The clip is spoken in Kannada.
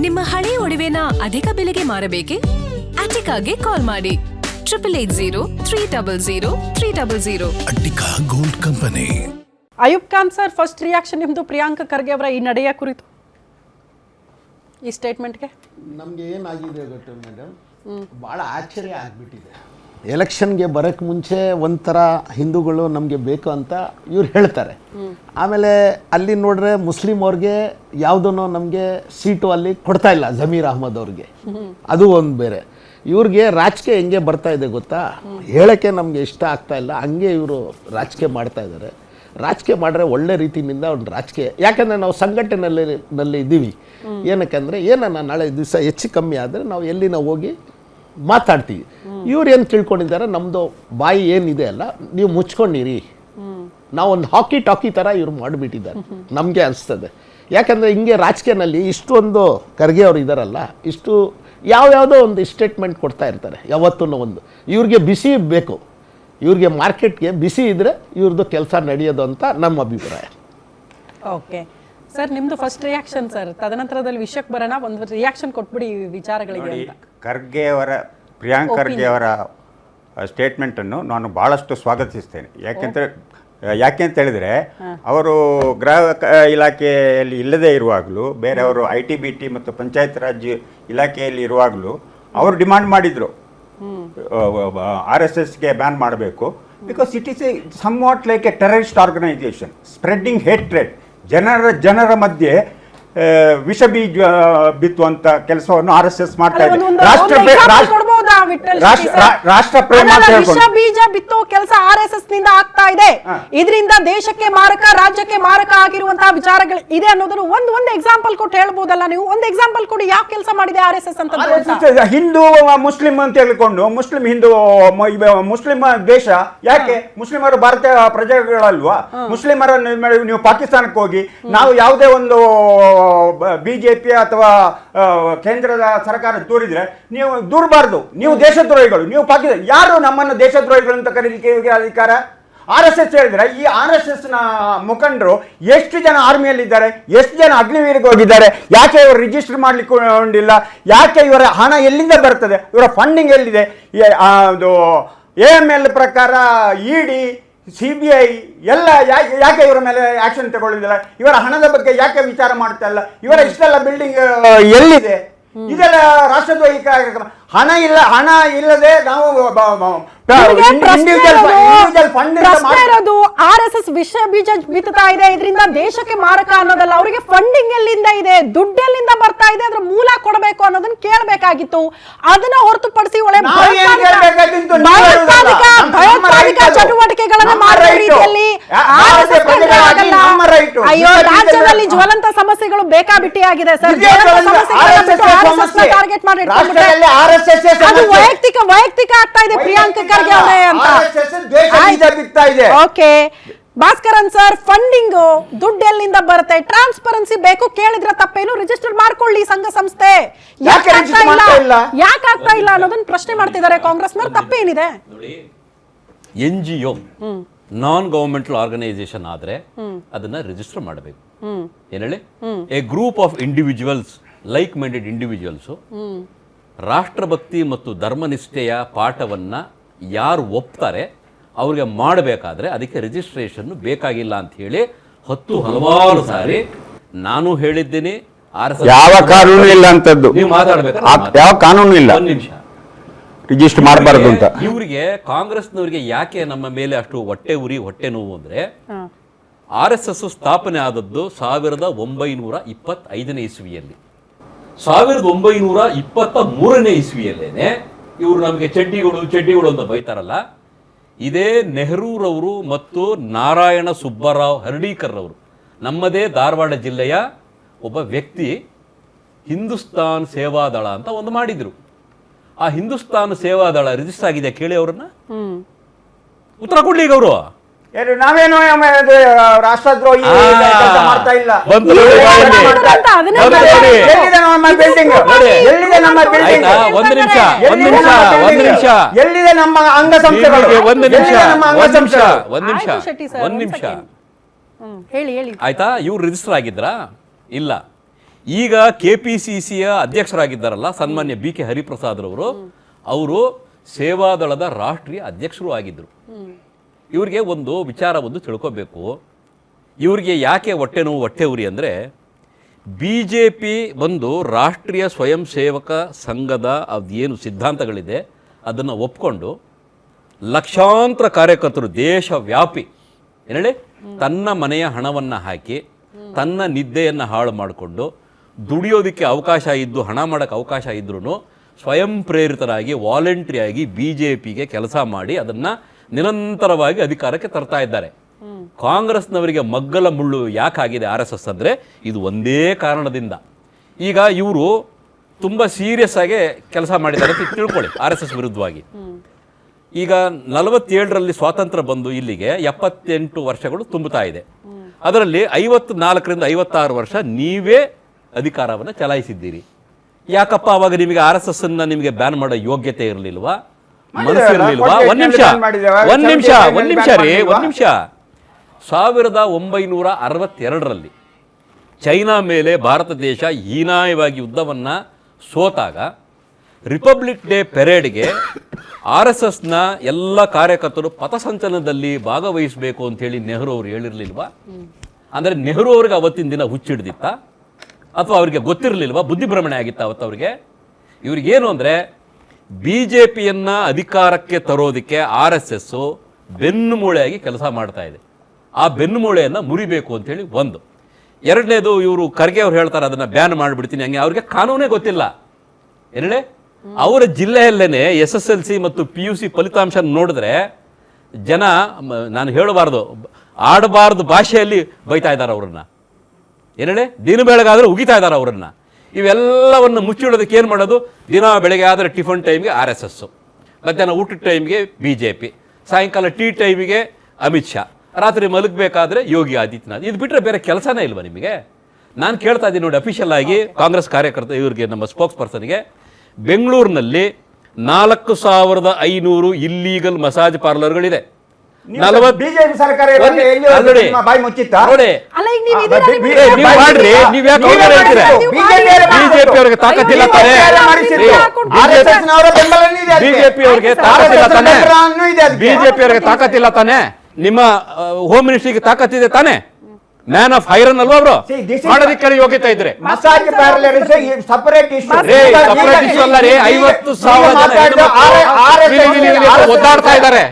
ನಿಮ್ಮ ಹಳೆಯ ಒಡವೆನ ಅಧಿಕ ಬೆಲೆಗೆ ಮಾರಬೇಕೆ? ಅಟಿಕಾಗೆ ಕಾಲ್ ಮಾಡಿ 8803000300. Attica gold company. Ayub Khan sir, first reaction ನಿಮ್ಮದು ಪ್ರಿಯಾಂಕಾ ಖರ್ಗೆ ಅವರ ಈ ನಡೆಯ ಕುರಿತು, ಈ ಸ್ಟೇಟ್ಮೆಂಟ್ಗೆ? ನಮಗೆ ಏನಾಗಿದೆ ಗೊತ್ತು ಮೇಡಮ್, ಭಾಳ ಆಶ್ಚರ್ಯ ಆಗಿಬಿಟ್ಟಿದೆ. ಎಲೆಕ್ಷನ್ಗೆ ಬರೋಕ್ಕೆ ಮುಂಚೆ ಒಂಥರ ಹಿಂದೂಗಳು ನಮಗೆ ಬೇಕು ಅಂತ ಇವ್ರು ಹೇಳ್ತಾರೆ. ಆಮೇಲೆ ಅಲ್ಲಿ ನೋಡ್ರೆ ಮುಸ್ಲಿಂ ಅವ್ರಿಗೆ ಯಾವುದೂ ನಮಗೆ ಸೀಟು ಅಲ್ಲಿ ಕೊಡ್ತಾ ಇಲ್ಲ, ಜಮೀರ್ ಅಹ್ಮದ್ ಅವ್ರಿಗೆ. ಅದು ಒಂದು ಬೇರೆ. ಇವ್ರಿಗೆ ರಾಜಕೀಯ ಹೆಂಗೆ ಬರ್ತಾ ಇದೆ ಗೊತ್ತಾ, ಹೇಳೋಕ್ಕೆ ನಮಗೆ ಇಷ್ಟ ಆಗ್ತಾ ಇಲ್ಲ, ಹಂಗೆ ಇವರು ರಾಜಕೀಯ ಮಾಡ್ತಾ ಇದ್ದಾರೆ. ರಾಜಕೀಯ ಮಾಡಿದ್ರೆ ಒಳ್ಳೆ ರೀತಿಯಿಂದ ಒಂದು ರಾಜಕೀಯ, ಯಾಕಂದರೆ ನಾವು ಸಂಘಟನೆಯಲ್ಲಿ ಇದ್ದೀವಿ. ಏನಕ್ಕೆಂದರೆ ಏನನ್ನ ನಾಳೆ ದಿವಸ ಹೆಚ್ಚು ಕಮ್ಮಿ ಆದರೆ ನಾವು ಎಲ್ಲಿನ ಹೋಗಿ ಮಾತಾಡ್ತೀವಿ. ಇವ್ರು ಏನು ತಿಳ್ಕೊಂಡಿದ್ದಾರೆ, ನಮ್ಮದು ಬಾಯಿ ಏನಿದೆ ಅಲ್ಲ ನೀವು ಮುಚ್ಕೊಂಡಿರಿ, ನಾವೊಂದು ಹಾಕಿ ಟಾಕಿ ಥರ ಇವ್ರು ಮಾಡಿಬಿಟ್ಟಿದ್ದಾರೆ ನಮಗೆ ಅನಿಸ್ತದೆ. ಯಾಕಂದರೆ ಹಿಂಗೆ ರಾಜಕೀಯನಲ್ಲಿ ಇಷ್ಟೊಂದು ಖರ್ಗೆ ಅವರು ಇದ್ದಾರಲ್ಲ, ಇಷ್ಟು ಯಾವ್ಯಾವುದೋ ಒಂದು ಸ್ಟೇಟ್ಮೆಂಟ್ ಕೊಡ್ತಾ ಇರ್ತಾರೆ ಯಾವತ್ತೂ ಒಂದು. ಇವ್ರಿಗೆ ಬಿಸಿ ಬೇಕು, ಇವ್ರಿಗೆ ಮಾರ್ಕೆಟ್ಗೆ ಬಿಸಿ ಇದ್ದರೆ ಇವ್ರದ್ದು ಕೆಲಸ ನಡೆಯೋದು ಅಂತ ನಮ್ಮ ಅಭಿಪ್ರಾಯ. ಓಕೆ ಸರ್, ನಿಮ್ಮದು ಫಸ್ಟ್ ರಿಯಾಕ್ಷನ್ ಸರ್, ತದನಂತರದಲ್ಲಿ ವಿಷಯಕ್ಕೆ ಬರೋಣ. ಒಂದು ರಿಯಾಕ್ಷನ್ ಕೊಟ್ಬಿಡಿ ಈ ವಿಚಾರಗಳಿಗೆ ಅಂತ. ಪ್ರಿಯಾಂಕಾ ಖರ್ಗೆ ಅವರ ಸ್ಟೇಟ್ಮೆಂಟನ್ನು ನಾನು ಭಾಳಷ್ಟು ಸ್ವಾಗತಿಸ್ತೇನೆ. ಯಾಕೆ ಅಂತ ಹೇಳಿದರೆ, ಅವರು ಗೃಹ ಇಲಾಖೆಯಲ್ಲಿ ಇಲ್ಲದೇ ಇರುವಾಗಲೂ, ಬೇರೆಯವರು IT-BT ಮತ್ತು ಪಂಚಾಯತ್ ರಾಜ್ ಇಲಾಖೆಯಲ್ಲಿ ಇರುವಾಗಲೂ ಅವರು ಡಿಮಾಂಡ್ ಮಾಡಿದರು RSSಗೆ ಬ್ಯಾನ್ ಮಾಡಬೇಕು. Because it is a somewhat like a terrorist organisation spreading hatred. ಜನರ ಮಧ್ಯೆ ವಿಷ ಬೀಜ ಬಿತ್ತುವಂತ ಕೆಲಸವನ್ನು RSS ಮಾಡ್ತಾ ಇದೆ. ರಾಷ್ಟ್ರ ಪ್ರೇಮ ವಿಷ ಬೀಜ ಬಿತ್ತೋ ಕೆಲಸ RSS ನಿಂದ ಆಗ್ತಾ ಇದೆ. ಇದರಿಂದ ದೇಶಕ್ಕೆ ಮಾರಕ, ರಾಜ್ಯಕ್ಕೆ ಮಾರಕ ಆಗಿರುವಂತಹ ವಿಚಾರಗಳು ಇದೆ ಅನ್ನೋದನ್ನು ಒಂದು ಎಕ್ಸಾಂಪಲ್ ಕೊಟ್ಟು ಹೇಳ್ಬೋದಲ್ಲ ನೀವು? ಒಂದು ಎಕ್ಸಾಂಪಲ್ ಕೊಡಿ, ಯಾವ ಕೆಲಸ ಮಾಡಿದೆ RSS ಅಂತ. ಹಿಂದೂ ಮುಸ್ಲಿಂ ಅಂತ ಹೇಳಿಕೊಂಡು ಮುಸ್ಲಿಂ ಹಿಂದೂ ಮುಸ್ಲಿಂ ದೇಶ ಯಾಕೆ? ಮುಸ್ಲಿಮರು ಭಾರತೀಯ ಪ್ರಜೆಗಳಲ್ವಾ? ಮುಸ್ಲಿಮರನ್ನು ನೀವು ಪಾಕಿಸ್ತಾನಕ್ಕೆ ಹೋಗಿ, ನಾವು ಯಾವುದೇ ಒಂದು BJP ಅಥವಾ ಕೇಂದ್ರದ ಸರ್ಕಾರ ದೂರಿದ್ರೆ ನೀವು ದೂರಬಾರ್ದು, ನೀವು ದೇಶದ್ರೋಹಿಗಳು, ನೀವು ಪಾಕಿಸ್ತಾನ. ಯಾರು ನಮ್ಮನ್ನು ದೇಶದ್ರೋಹಿಗಳು ಅಂತ ಕರೀಲಿಕ್ಕೆ ಅಧಿಕಾರ? RSS ಹೇಳಿದ್ರೆ, ಈ RSS ನ ಮುಖಂಡರು ಎಷ್ಟು ಜನ ಆರ್ಮಿಯಲ್ಲಿದ್ದಾರೆ, ಎಷ್ಟು ಜನ ಅಗ್ನಿವೀರಿಗೆ ಹೋಗಿದ್ದಾರೆ, ಯಾಕೆ ಇವರು ರಿಜಿಸ್ಟರ್ ಮಾಡ್ಲಿಕ್ಕೊಂಡಿಲ್ಲ? ಯಾಕೆ ಇವರ ಹಣ ಎಲ್ಲಿಂದ ಬರ್ತದೆ? ಇವರ ಫಂಡಿಂಗ್ ಎಲ್ಲಿದೆ? ಅದು AML ಪ್ರಕಾರ ED CBI ಎಲ್ಲ ಯಾಕೆ ಇವರ ಮೇಲೆ ಆಕ್ಷನ್ ತಗೊಳ್ಳಿದಿಲ್ಲ? ಇವರ ಹಣದ ಬಗ್ಗೆ ಯಾಕೆ ವಿಚಾರ ಮಾಡ್ತಾ ಇಲ್ಲ? ಇವರ ಇಷ್ಟೆಲ್ಲ ಬಿಲ್ಡಿಂಗ್ ಎಲ್ಲಿದೆ? ಇದೆಲ್ಲ ರಾಷ್ಟ್ರದ್ರೋಹಿ ಕಾರ್ಯಕ್ರಮ. ಹಣ ಇಲ್ಲದೆ ನಾವು RSS ವಿಷ ಬೀಜ ಬಿತ್ತಾ ಇದೆ, ಇದರಿಂದ ದೇಶಕ್ಕೆ ಮಾರಕ ಅನ್ನೋದಲ್ಲ. ಅವರಿಗೆ ಫಂಡಿಂಗ್ ಎಲ್ಲಿಂದ ಇದೆ, ದುಡ್ಡು ಎಲ್ಲಿಂದ ಬರ್ತಾ ಇದೆ, ಅದ್ರ ಮೂಲ ಕೊಡಬೇಕು ಅನ್ನೋದನ್ನ ಕೇಳಬೇಕಾಗಿತ್ತು. ಅದನ್ನ ಹೊರತುಪಡಿಸಿ ಭಯೋತ್ಪಾದಕ ಚಟುವಟಿಕೆಗಳನ್ನ ಮಾಡುವ ರೀತಿಯಲ್ಲಿ ಅಯ್ಯೋ, ರಾಜ್ಯದಲ್ಲಿ ಜ್ವಲಂತ ಸಮಸ್ಯೆಗಳು ಬೇಕಾಬಿಟ್ಟಿಯಾಗಿದೆ ಸರ್. ಟಾರ್ಗೆಟ್ ಮಾಡಿ ವೈಯಕ್ತಿಕ ಆಗ್ತಾ ಇದೆ ಪ್ರಿಯಾಂಕಾ ಖರ್ಗೆ ಅವರೇ ಅಂತ. ಓಕೆ ಭಾಸ್ಕರನ್ ಸರ್, ಫಂಡಿಂಗ್ ದುಡ್ಡು ಎಲ್ಲಿಂದ ಬರುತ್ತೆ? ಟ್ರಾನ್ಸ್ಪರೆನ್ಸಿ ಬೇಕು, ಕೇಳಿದ್ರೆ ತಪ್ಪೇನು? ರಿಜಿಸ್ಟರ್ ಮಾಡ್ಕೊಳ್ಳಿ ಸಂಘ ಸಂಸ್ಥೆ. ಯಾಕೆ ಆಗ್ತಾ ಇಲ್ಲ ಅನ್ನೋದನ್ನ ಪ್ರಶ್ನೆ ಮಾಡ್ತಿದ್ದಾರೆ ಕಾಂಗ್ರೆಸ್ನವ್ರು. ತಪ್ಪೇನಿದೆ? NGO ನಾನ್ ಗವರ್ಮೆಂಟಲ್ ಆರ್ಗನೈಸೇಷನ್ ಆದ್ರೆ ಅದನ್ನ ರಿಜಿಸ್ಟರ್ ಮಾಡಬೇಕು. ಏನ್ ಹೇಳಿ, a group of individuals, like minded individuals, ರಾಷ್ಟ್ರಭಕ್ತಿ ಮತ್ತು ಧರ್ಮನಿಷ್ಠೆಯ ಪಾಠವನ್ನ ಯಾರು ಒಪ್ತಾರೆ ಅವ್ರಿಗೆ ಮಾಡಬೇಕಾದ್ರೆ ಅದಕ್ಕೆ ರಿಜಿಸ್ಟ್ರೇಷನ್ ಬೇಕಾಗಿಲ್ಲ ಅಂತ ಹೇಳಿ ಹಲವಾರು ಸಾರಿ ನಾನು ಹೇಳಿದ್ದೀನಿ. ಯಾವ ಕಾನೂನು ಇಲ್ಲ ಅಂತದ್ದು, ನೀವು ಮಾತಾಡಬೇಕು, ಯಾವ ಕಾನೂನು ಇಲ್ಲ, ಒಂದು ನಿಮಿಷ ರಿಜಿಸ್ಟರ್ ಮಾಡಬಾರದು ಅಂತ. ಇವರಿಗೆ ಕಾಂಗ್ರೆಸ್ನವರಿಗೆ ಯಾಕೆ ನಮ್ಮ ಮೇಲೆ ಅಷ್ಟು ಹೊಟ್ಟೆ ಉರಿ, ಹೊಟ್ಟೆ ನೋವು ಅಂದ್ರೆ, RSS ಸ್ಥಾಪನೆ ಆದದ್ದು 1925ನೇ ಇಸ್ವಿಯಲ್ಲಿ. 1923ನೇ ಇಸ್ವಿಯಲ್ಲೇನೆ ಇವರು ನಮಗೆ ಚಡ್ಡಿಗಳು ಅಂತ ಬೈತಾರಲ್ಲ, ಇದೇ ನೆಹರೂರವರು ಮತ್ತು ನಾರಾಯಣ ಸುಬ್ಬರಾವ್ ಹರ್ಡೀಕರ್ ಅವರು, ನಮ್ಮದೇ ಧಾರವಾಡ ಜಿಲ್ಲೆಯ ಒಬ್ಬ ವ್ಯಕ್ತಿ, ಹಿಂದೂಸ್ತಾನ್ ಸೇವಾದಳ ಅಂತ ಒಂದು ಮಾಡಿದ್ರು. ಆ ಹಿಂದೂಸ್ತಾನ್ ಸೇವಾದಳ ರಿಜಿಸ್ಟರ್ ಆಗಿದೆ, ಕೇಳಿ ಅವ್ರನ್ನ, ಉತ್ತರ ಕೊಡ್ಲಿ ಈಗ ಅವರು. ನಾವೇನು ರಾಷ್ಟ್ರದ್ರೋಹಿ ಮಾಡ್ತಾ ಇಲ್ಲ. ಎಲ್ಲಿದೆ ನಮ್ಮ ಅಂಗಸಂಸ್ಥೆಗಳು? ಒಂದು ನಿಮಿಷ ಹೇಳಿ. ಆಯ್ತಾ, ಇವ್ರು ರಿಜಿಸ್ಟರ್ ಆಗಿದ್ರಾ? ಇಲ್ಲ. ಈಗ KPCCಯ ಅಧ್ಯಕ್ಷರಾಗಿದ್ದಾರಲ್ಲ ಸನ್ಮಾನ್ಯ BK ಹರಿಪ್ರಸಾದ್ರವರು, ಅವರು ಸೇವಾದಳದ ರಾಷ್ಟ್ರೀಯ ಅಧ್ಯಕ್ಷರು ಆಗಿದ್ದರು. ಇವ್ರಿಗೆ ಒಂದು ವಿಚಾರ ಒಂದು ತಿಳ್ಕೋಬೇಕು. ಇವ್ರಿಗೆ ಯಾಕೆ ಹೊಟ್ಟೆ ನೋವು ಹೊಟ್ಟೆ ಉರಿ ಅಂದರೆ, BJP ಒಂದು ರಾಷ್ಟ್ರೀಯ ಸ್ವಯಂ ಸೇವಕ ಸಂಘದ ಅದೇನು ಸಿದ್ಧಾಂತಗಳಿದೆ ಅದನ್ನು ಒಪ್ಕೊಂಡು ಲಕ್ಷಾಂತರ ಕಾರ್ಯಕರ್ತರು ದೇಶವ್ಯಾಪಿ ಏನೇಳಿ ತನ್ನ ಮನೆಯ ಹಣವನ್ನು ಹಾಕಿ ತನ್ನ ನಿದ್ದೆಯನ್ನು ಹಾಳು ಮಾಡಿಕೊಂಡು ದುಡಿಯೋದಕ್ಕೆ ಅವಕಾಶ ಇದ್ದು ಹಣ ಮಾಡೋಕ್ಕೆ ಅವಕಾಶ ಇದ್ರೂ ಸ್ವಯಂ ಪ್ರೇರಿತರಾಗಿ ವಾಲಂಟ್ರಿಯಾಗಿ BJPಗೆ ಕೆಲಸ ಮಾಡಿ ಅದನ್ನು ನಿರಂತರವಾಗಿ ಅಧಿಕಾರಕ್ಕೆ ತರ್ತಾ ಇದ್ದಾರೆ. ಕಾಂಗ್ರೆಸ್ನವರಿಗೆ ಮಗ್ಗಲ ಮುಳ್ಳು ಯಾಕಾಗಿದೆ RSS ಅಂದರೆ ಇದು ಒಂದೇ ಕಾರಣದಿಂದ. ಈಗ ಇವರು ತುಂಬ ಸೀರಿಯಸ್ ಆಗಿ ಕೆಲಸ ಮಾಡಿದ್ದಾರೆ ಅಂತ ತಿಳ್ಕೊಳ್ಳಿ RSS ವಿರುದ್ಧವಾಗಿ. ಈಗ 47ರಲ್ಲಿ ಸ್ವಾತಂತ್ರ್ಯ ಬಂದು ಇಲ್ಲಿಗೆ 78 ವರ್ಷಗಳು ತುಂಬುತ್ತಾ ಇದೆ. ಅದರಲ್ಲಿ 54ರಿಂದ 56 ವರ್ಷ ನೀವೇ ಅಧಿಕಾರವನ್ನು ಚಲಾಯಿಸಿದ್ದೀರಿ. ಯಾಕಪ್ಪ ಅವಾಗ ನಿಮಗೆ RSS-ಅನ್ನ ನಿಮಗೆ ಬ್ಯಾನ್ ಮಾಡೋ ಯೋಗ್ಯತೆ ಇರಲಿಲ್ವಾ? ಮನಸ್ಸಿರಲಿಲ್ವಾ? ಒಂದ್ ನಿಮಿಷ 1962ರಲ್ಲಿ ಚೈನಾ ಮೇಲೆ ಭಾರತ ದೇಶ ಹೀನಾಯವಾಗಿ ಯುದ್ಧವನ್ನು ಸೋತಾಗ ರಿಪಬ್ಲಿಕ್ ಡೇ ಪೆರೇಡ್ಗೆ RSSನ ಎಲ್ಲ ಕಾರ್ಯಕರ್ತರು ಪಥಸಂಚಲನದಲ್ಲಿ ಭಾಗವಹಿಸಬೇಕು ಅಂತೇಳಿ ನೆಹರು ಅವರು ಹೇಳಿರಲಿಲ್ವಾ? ಅಂದರೆ ನೆಹರು ಅವ್ರಿಗೆ ಅವತ್ತಿನ ದಿನ ಹುಚ್ಚಿಡ್ದಿತ್ತ ಅಥವಾ ಅವರಿಗೆ ಗೊತ್ತಿರಲಿಲ್ವಾ? ಬುದ್ಧಿಭ್ರಮಣೆ ಆಗಿತ್ತ ಅವತ್ತು ಅವ್ರಿಗೆ? ಇವ್ರಿಗೇನು ಅಂದರೆ BJPಯನ್ನು ಅಧಿಕಾರಕ್ಕೆ ತರೋದಕ್ಕೆ RSS ಬೆನ್ನುಮೂಳೆಯಾಗಿ ಕೆಲಸ ಮಾಡ್ತಾ ಇದೆ. ಆ ಬೆನ್ನುಮೂಳೆಯನ್ನು ಮುರಿಬೇಕು ಅಂತೇಳಿ ಒಂದು. ಎರಡನೇದು, ಇವರು ಖರ್ಗೆ ಅವ್ರು ಹೇಳ್ತಾರೆ ಅದನ್ನು ಬ್ಯಾನ್ ಮಾಡಿಬಿಡ್ತೀನಿ ಹಂಗೆ. ಅವ್ರಿಗೆ ಕಾನೂನೇ ಗೊತ್ತಿಲ್ಲ. ಏನೇಳೆ ಅವರ ಜಿಲ್ಲೆಯಲ್ಲೇನೆ SSLC ಮತ್ತು PUC ಫಲಿತಾಂಶ ನೋಡಿದ್ರೆ ಜನ, ನಾನು ಹೇಳಬಾರ್ದು, ಆಡಬಾರ್ದು ಭಾಷೆಯಲ್ಲಿ ಬೈತಾ ಇದ್ದಾರೆ ಅವರನ್ನ. ಏನೇಳೆ ದಿನ ಬೆಳಗಾದ್ರೆ ಉಗಿತಾ ಇದ್ದಾರೆ ಅವರನ್ನ. ಇವೆಲ್ಲವನ್ನು ಮುಚ್ಚಿಡೋದಕ್ಕೆ ಏನು ಮಾಡೋದು? ದಿನ ಬೆಳಗ್ಗೆ ಆದರೆ ಟಿಫನ್ ಟೈಮ್ಗೆ RSS, ಮಧ್ಯಾಹ್ನ ಊಟದ ಟೈಮ್ಗೆ BJP, ಸಾಯಂಕಾಲ ಟೀ ಟೈಮಿಗೆ ಅಮಿತ್ ಶಾ, ರಾತ್ರಿ ಮಲಗಬೇಕಾದ್ರೆ ಯೋಗಿ ಆದಿತ್ಯನಾಥ್. ಇದು ಬಿಟ್ಟರೆ ಬೇರೆ ಕೆಲಸನೇ ಇಲ್ವಾ ನಿಮಗೆ? ನಾನು ಕೇಳ್ತಾ ಇದ್ದೀನಿ ನೋಡಿ, ಅಫಿಷಿಯಲ್ ಆಗಿ ಕಾಂಗ್ರೆಸ್ ಕಾರ್ಯಕರ್ತ ಇವರಿಗೆ, ನಮ್ಮ ಸ್ಪೋಕ್ಸ್ ಪರ್ಸನ್ಗೆ, ಬೆಂಗಳೂರಿನಲ್ಲಿ 4500 ಇಲ್ಲೀಗಲ್ ಮಸಾಜ್ ಪಾರ್ಲರ್ಗಳಿದೆ. ಬಿಜೆಪಿ ಸರ್ಕಾರ ಬಾಯಿ ಮುಚ್ಚಿತ್ತ ನೋಡಿ, ಅಲ್ಲ ಈಗ ನೀವು ಇದೀರಾ, ನೀವು ಮಾಡ್ರಿ, ನೀವು ಯಾಕೆ ಅವ್ರಿಗೆ ಹೇಳ್ತೀರಾ? BJP ಅವರಿಗೆ ತಾಕತ್ತಿಲ್ಲ ತಾನೆ? BJP ಅವರಿಗೆ ತಾಕತ್ತಿಲ್ಲ ತಾನೆ? BJP ಅವರಿಗೆ ತಾಕತ್ತಿಲ್ಲ ತಾನೆ? ನಿಮ್ಮ ಹೋಮ್ ಮಿನಿಸ್ಟ್ರಿಗೆ ತಾಕತ್ತಿದೆ ತಾನೆ? ಮ್ಯಾನ್ ಆಫ್ ಐರನ್ ಅಲ್ವಾ ಅವರು? ಮಾಡೋದಕ್ಕೆ ಯೋಗ್ಯತೆ ಇದ್ರೆ massage parlour separate issue. Separate issue ಅಲ್ಲ ರೀ. 50,000 ಜನ ಒದ್ದಾಡ್ತಾ ಇದ್ದಾರೆ.